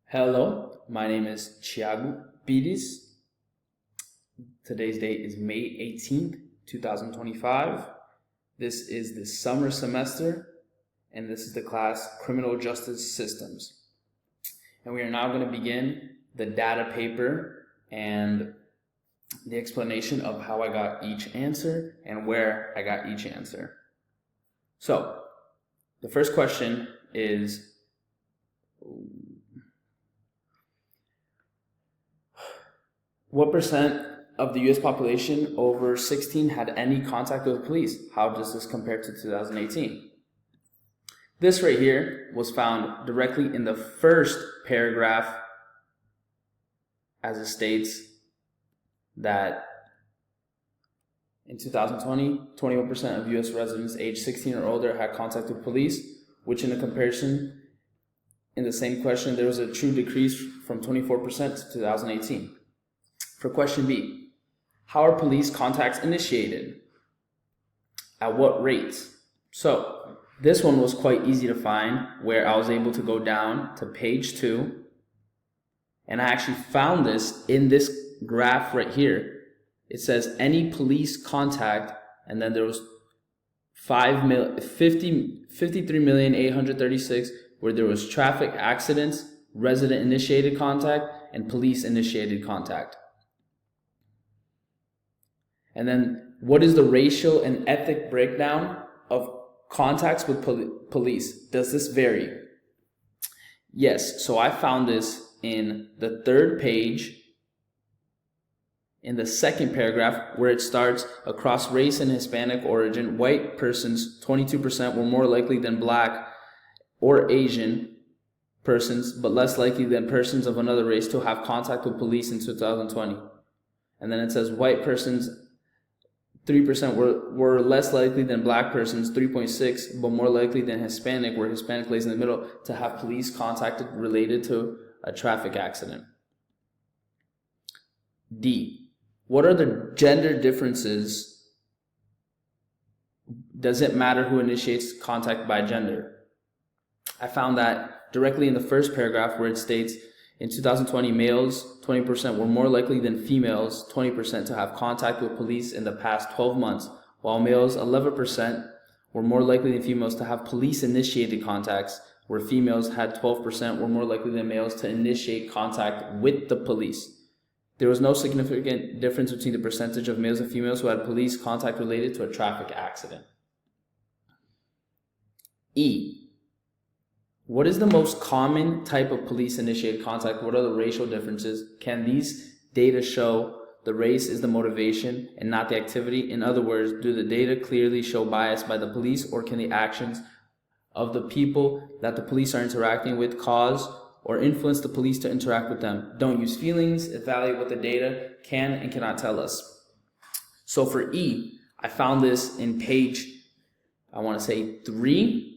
Hello, my name is Thiago Pires. Today's date is May 18th, 2025. This is the summer semester, and this is the class Criminal Justice Systems. And we are now going to begin the data paper and the explanation of how I got each answer and where I got each answer. So, the first question is, what percent of the U.S. population over 16 had any contact with the police? How does this compare to 2018? This right here was found directly in the first paragraph, as it states that in 2020, 21% of U.S. residents aged 16 or older had contact with police, which in a comparison in the same question, there was a true decrease from 24% to 2018. For question B, how are police contacts initiated? At what rates? So this one was quite easy to find, where I was able to go down to page 2, and I actually found this in this graph right here. It says any police contact, and then there was 53,836,000 where there was traffic accidents, resident initiated contact, and police initiated contact. And then what is the racial and ethnic breakdown of contacts with police? Does this vary? Yes, so I found this in the third page, in the second paragraph, where it starts, across race and Hispanic origin, white persons, 22%, were more likely than black or Asian persons, but less likely than persons of another race to have contact with police in 2020. And then it says white persons, 3% were less likely than black persons, 3.6, but more likely than Hispanic, where Hispanic lays in the middle, to have police contacted related to a traffic accident. D, what are the gender differences? Does it matter who initiates contact by gender? I found that directly in the first paragraph, where it states, in 2020, males, 20%, were more likely than females, 20%, to have contact with police in the past 12 months, while males, 11%, were more likely than females to have police-initiated contacts, where females had 12%, were more likely than males to initiate contact with the police. There was no significant difference between the percentage of males and females who had police contact related to a traffic accident. E, what is the most common type of police-initiated contact? What are the racial differences? Can these data show the race is the motivation and not the activity? In other words, do the data clearly show bias by the police, or can the actions of the people that the police are interacting with cause or influence the police to interact with them? Don't use feelings. Evaluate what the data can and cannot tell us. So for E, I found this in page, I want to say 3.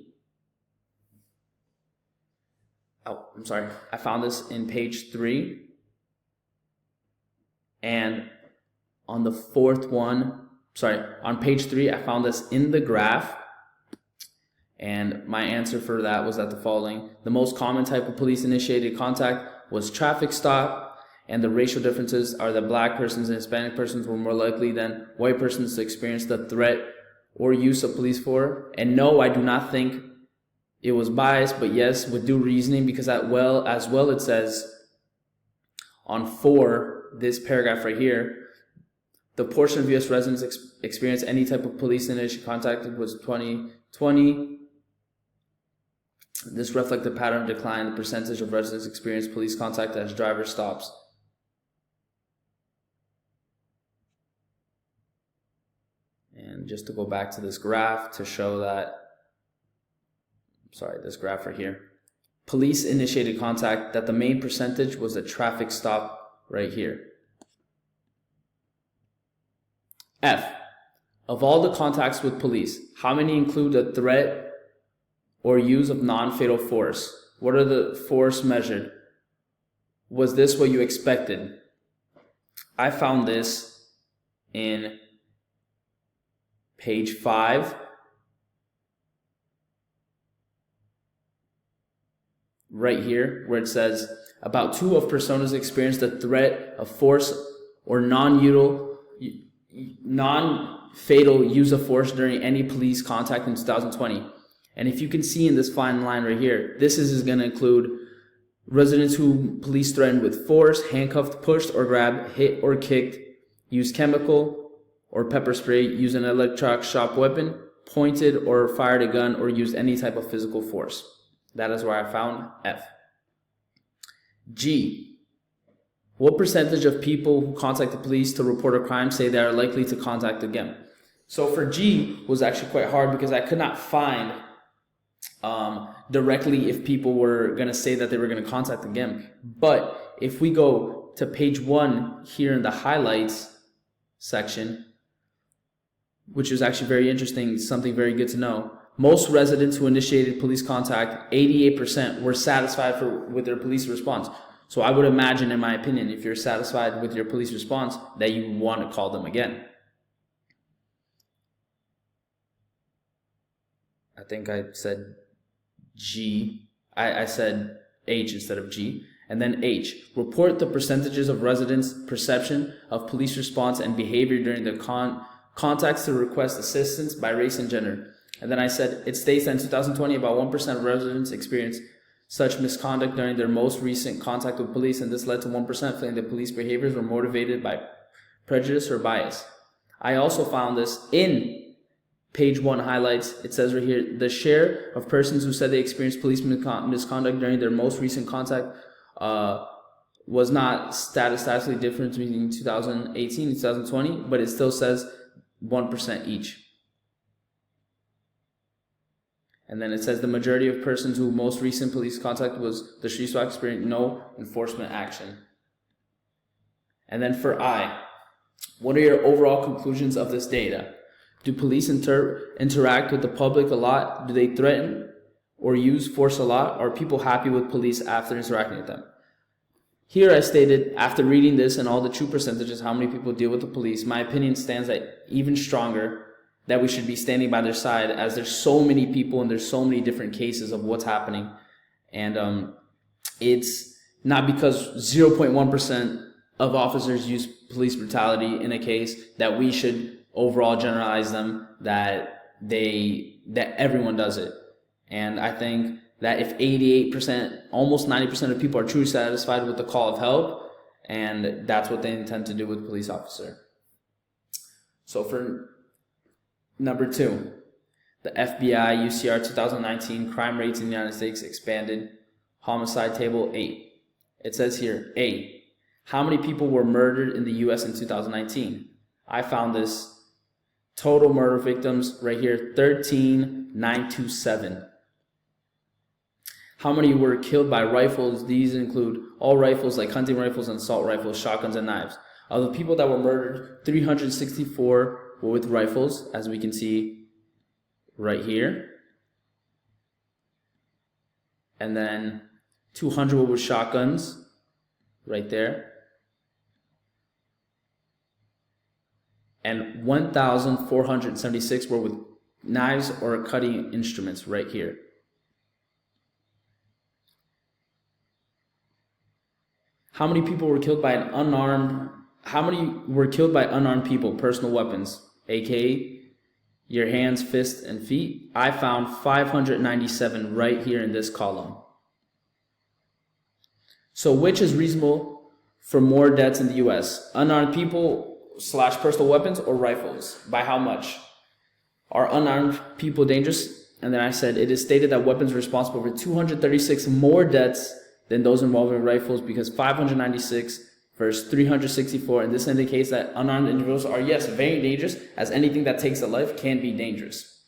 I found this in page 3, and on the fourth one, on page 3, I found this in the graph, and my answer for that was that the following: the most common type of police-initiated contact was traffic stop, and the racial differences are that black persons and Hispanic persons were more likely than white persons to experience the threat or use of police force. And no, I do not think it was biased, but yes, with due reasoning, because as well it says on 4, this paragraph right here, the portion of U.S. residents experience any type of police-initiated contact was 2020. This reflects the pattern of decline. The percentage of residents experience police contact as driver stops. And just to go back to this graph to show that, this graph right here, police-initiated contact, that the main percentage was a traffic stop right here. F, of all the contacts with police, how many include a threat or use of non-fatal force? What are the force measured? Was this what you expected? I found this in page 5, right here, where it says about 2 of personas experienced the threat of force or non-fatal use of force during any police contact in 2020. And if you can see in this fine line right here, this is going to include residents who police threatened with force, handcuffed, pushed or grabbed, hit or kicked, used chemical or pepper spray, used an electronic shock weapon, pointed or fired a gun, or used any type of physical force. That is where I found F. G. What percentage of people who contact the police to report a crime say they are likely to contact again? So for G was actually quite hard because I could not find directly if people were going to say that they were going to contact again. But if we go to page 1 here in the highlights section, which is actually very interesting, something very good to know. Most residents who initiated police contact, 88% were satisfied with their police response. So I would imagine, in my opinion, if you're satisfied with your police response, that you want to call them again. I think I said G. I said H instead of G. And then H. Report the percentages of residents' perception of police response and behavior during the contacts to request assistance by race and gender. And then I said, it states that in 2020, about 1% of residents experienced such misconduct during their most recent contact with police, and this led to 1% feeling that police behaviors were motivated by prejudice or bias. I also found this in page 1 highlights. It says right here, the share of persons who said they experienced police misconduct during their most recent contact was not statistically different between 2018 and 2020, but it still says 1% each. And then it says the majority of persons who most recent police contact was the street swap experienced no enforcement action. And then for I, what are your overall conclusions of this data? Do police interact with the public a lot? Do they threaten or use force a lot? Are people happy with police after interacting with them? Here I stated, after reading this and all the true percentages, how many people deal with the police, my opinion stands that even stronger, that we should be standing by their side, as there's so many people and there's so many different cases of what's happening. And it's not because 0.1% of officers use police brutality in a case that we should overall generalize them, that everyone does it. And I think that if 88%, almost 90% of people are truly satisfied with the call of help, and that's what they intend to do with police officer. So for number 2, the FBI UCR 2019 crime rates in the United States expanded, homicide table 8. It says here, A, how many people were murdered in the US in 2019? I found this total murder victims right here, 13,927. How many were killed by rifles? These include all rifles like hunting rifles and assault rifles, shotguns, and knives. Of the people that were murdered, 364 were with rifles, as we can see right here. And then 200 were with shotguns, right there. And 1,476 were with knives or cutting instruments, right here. How many people were killed by unarmed people, personal weapons, aka your hands, fists, and feet? I found 597 right here in this column. So which is reasonable for more deaths in the US? Unarmed people / personal weapons or rifles? By how much? Are unarmed people dangerous? And then I said, it is stated that weapons are responsible for 236 more deaths than those involving rifles, because 596 versus 364, and this indicates that unarmed individuals are, yes, very dangerous, as anything that takes a life can be dangerous.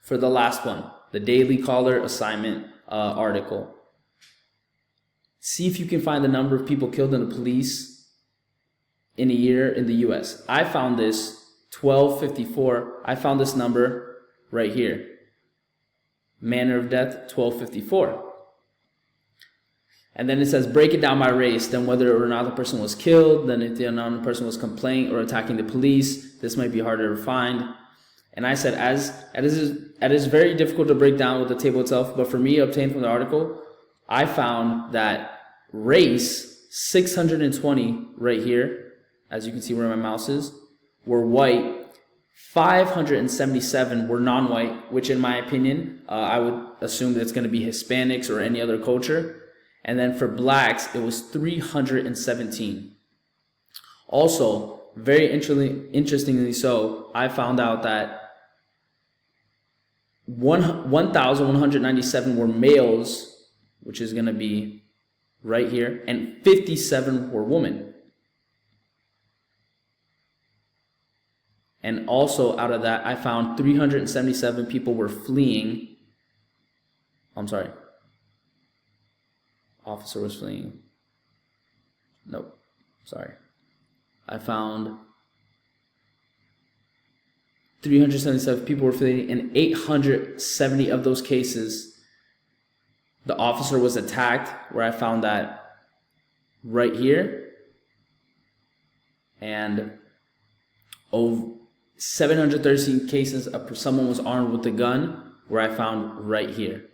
For the last one, the Daily Caller assignment article. See if you can find the number of people killed in the police in a year in the US. I found this 1254. I found this number right here. Manner of death, 1254. And then it says, break it down by race, then whether or not the person was killed, then if the unarmed person was complaining or attacking the police. This might be harder to find. And I said, it is very difficult to break down with the table itself, but for me, obtained from the article, I found that race, 620 right here, as you can see where my mouse is, were white. 577 were non-white, which in my opinion, I would assume that it's going to be Hispanics or any other culture. And then for blacks, it was 317. Also, very interestingly so, I found out that 1,197 were males, which is going to be right here, and 57 were women. And also out of that, I found 377 people were fleeing. I'm sorry. Officer was fleeing. Nope. Sorry. I found 377 people were fleeing. In 870 of those cases, the officer was attacked, where I found that right here. And 713 cases of someone was armed with a gun, where I found right here.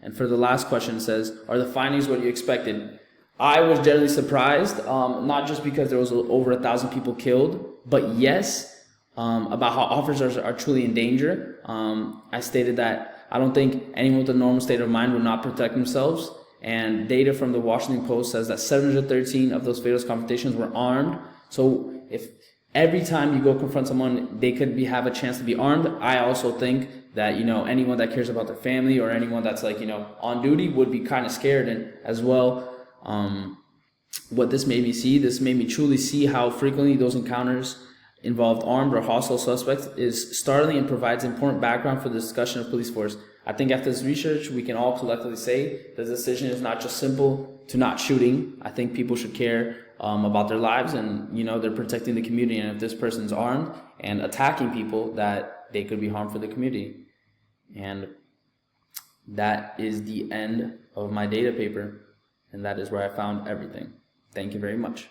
And for the last question, it says, are the findings what you expected? I was generally surprised, not just because there was over 1,000 people killed, but yes, about how officers are truly in danger. I stated that I don't think anyone with a normal state of mind would not protect themselves. And data from the Washington Post says that 713 of those fatal confrontations were armed. So if every time you go confront someone, they could have a chance to be armed, I also think that, anyone that cares about their family or anyone that's on duty would be kind of scared. And as well, what this made me truly see how frequently those encounters involved armed or hostile suspects is startling and provides important background for the discussion of police force. I think after this research, we can all collectively say the decision is not just simple to not shooting. I think people should care about their lives, and they're protecting the community. And if this person's armed and attacking people, that they could be harmed for the community. And that is the end of my data paper, and that is where I found everything. Thank you very much.